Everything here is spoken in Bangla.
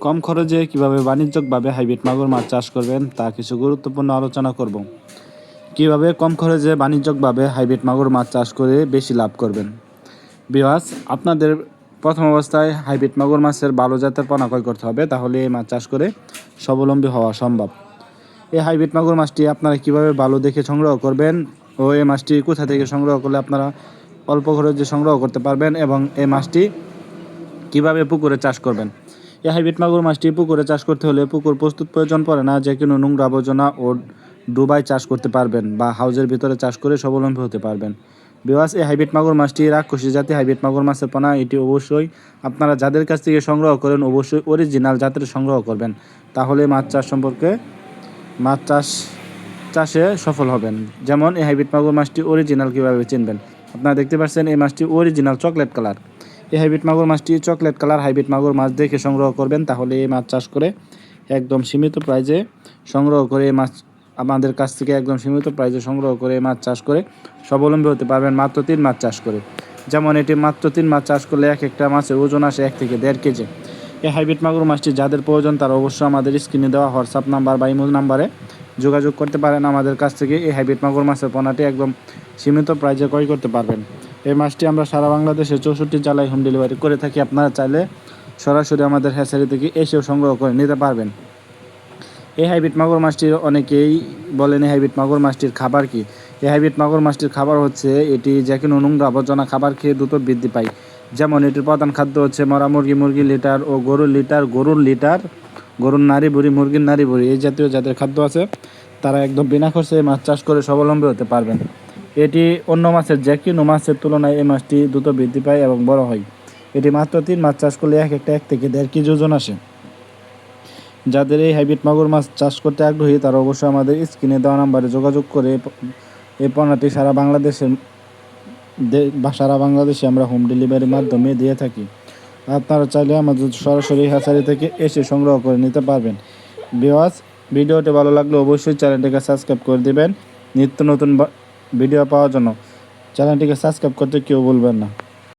কম খরচে কিভাবে বাণিজ্যিকভাবে হাইব্রিড মাগুর মাছ চাষ করবেন তা কিছু গুরুত্বপূর্ণ আলোচনা করব। কিভাবে কম খরচে বাণিজ্যিকভাবে হাইব্রিড মাগুর মাছ চাষ করে বেশি লাভ করবেন। ভিউয়ার্স, আপনাদের প্রথম অবস্থায় হাইব্রিড মাগুর মাছের ভালো জাতের পোনা ক্রয় করতে হবে, তাহলে এই মাছ চাষ করে স্বাবলম্বী হওয়া সম্ভব। এই হাইব্রিড মাগুর মাছটি আপনারা কিভাবে ভালো দেখে সংগ্রহ করবেন ও এই মাছটি কোথা থেকে সংগ্রহ করলে আপনারা অল্প খরচে সংগ্রহ করতে পারবেন এবং এই মাছটি কিভাবে পুকুরে চাষ করবেন। এই হাইব্রিড মাগুর মাছটি পুকুরে চাষ করতে হলে পুকুর প্রস্তুত প্রয়োজন পড়ে না, যে কোনো নোংরা আবর্জনা ও ডুবাই চাষ করতে পারবেন বা হাউজের ভিতরে চাষ করে স্বাবলম্বী হতে পারবেন। ভিউয়ার্স, এই হাইব্রিড মাগুর মাছটি রাক্ষসী জাতি হাইব্রিড মাগুর মাছের পোনা। এটি অবশ্যই আপনারা যাদের কাছ থেকে সংগ্রহ করেন অবশ্যই অরিজিনাল জাতের সংগ্রহ করবেন, তাহলে মাছ চাষে সফল হবেন। যেমন এই হাইব্রিড মাগুর মাছটি অরিজিনাল কীভাবে চিনবেন, আপনারা দেখতে পাচ্ছেন এই মাছটি অরিজিনাল চকলেট কালার। এই হাইব্রিড মাগুর মাছটি চকলেট কালার হাইব্রিড মাগুর মাছ দেখে সংগ্রহ করবেন, তাহলে এই মাছ চাষ করে একদম সীমিত প্রাইজে সংগ্রহ করে এই মাছ আমাদের কাছ থেকে একদম সীমিত প্রাইজে সংগ্রহ করে মাছ চাষ করে স্বাবলম্বী হতে পারবেন মাত্র 3 মাছ চাষ করে। যেমন এটি মাত্র 3 মাছ চাষ করলে একটা মাছের ওজন আসে 1 থেকে 1.5 কেজি। এই হাইব্রিড মাগুর মাছটি যাদের প্রয়োজন তারা অবশ্যই আমাদের স্ক্রিনে দেওয়া হোয়াটসঅ্যাপ নাম্বার বা ইমো নাম্বারে যোগাযোগ করতে পারেন। আমাদের কাছ থেকে এই হাইব্রিড মাগুর মাছের পোনাটি একদম সীমিত প্রাইজে ক্রয় করতে পারবেন। এই মাছটি আমরা সারা বাংলাদেশে 64 জেলায় হোম ডেলিভারি করে থাকি। আপনারা চাইলে সরাসরি আমাদের হ্যাচারি থেকে এসেও সংগ্রহ করে নিতে পারবেন। এই হাইব্রিড মাগুর মাছটির অনেকেই বলেন এই হাইব্রিড মাগুর মাছটির খাবার কি। এই হাইব্রিড মাগুর মাছটির খাবার হচ্ছে এটি যে কোনো নোংরা আবর্জনা খাবার খেয়ে দ্রুত বৃদ্ধি পায়। যেমন এটির প্রধান খাদ্য হচ্ছে মরা মুরগির লিটার ও গরুর নাড়ি বুড়ি, মুরগির নাড়ি বুড়ি, এই জাতীয় যাদের খাদ্য আছে তারা একদম বিনা খরচে মাছ চাষ করে স্বাবলম্বী হতে পারবেন। এটি অন্য মাছের যে কোনো মাছের তুলনায় এই মাছটি দ্রুত বৃদ্ধি পায় এবং বড় হয়। এটি মাত্র 3 মাছ চাষ করলে এক থেকে 1.5 কেজি ওজন আসে। যাদের এই হাইব্রিড মাগুর মাছ চাষ করতে আগ্রহী তারা অবশ্যই আমাদের স্ক্রিনে দেওয়া নাম্বারে যোগাযোগ করে এই পণ্যটি সারা বাংলাদেশে আমরা হোম ডেলিভারির মাধ্যমে দিয়ে থাকি। আপনারা চাইলে আমাদের সরাসরি হ্যাচারি থেকে এসে সংগ্রহ করে নিতে পারবেন। ভিউয়ার্স, ভিডিওটি ভালো লাগলে অবশ্যই চ্যানেলটিকে সাবস্ক্রাইব করে দেবেন। নিত্য নতুন ভিডিও পাওয়ার জন্য চ্যানেলটিকে সাবস্ক্রাইব করতে কেউ ভুলবেন না।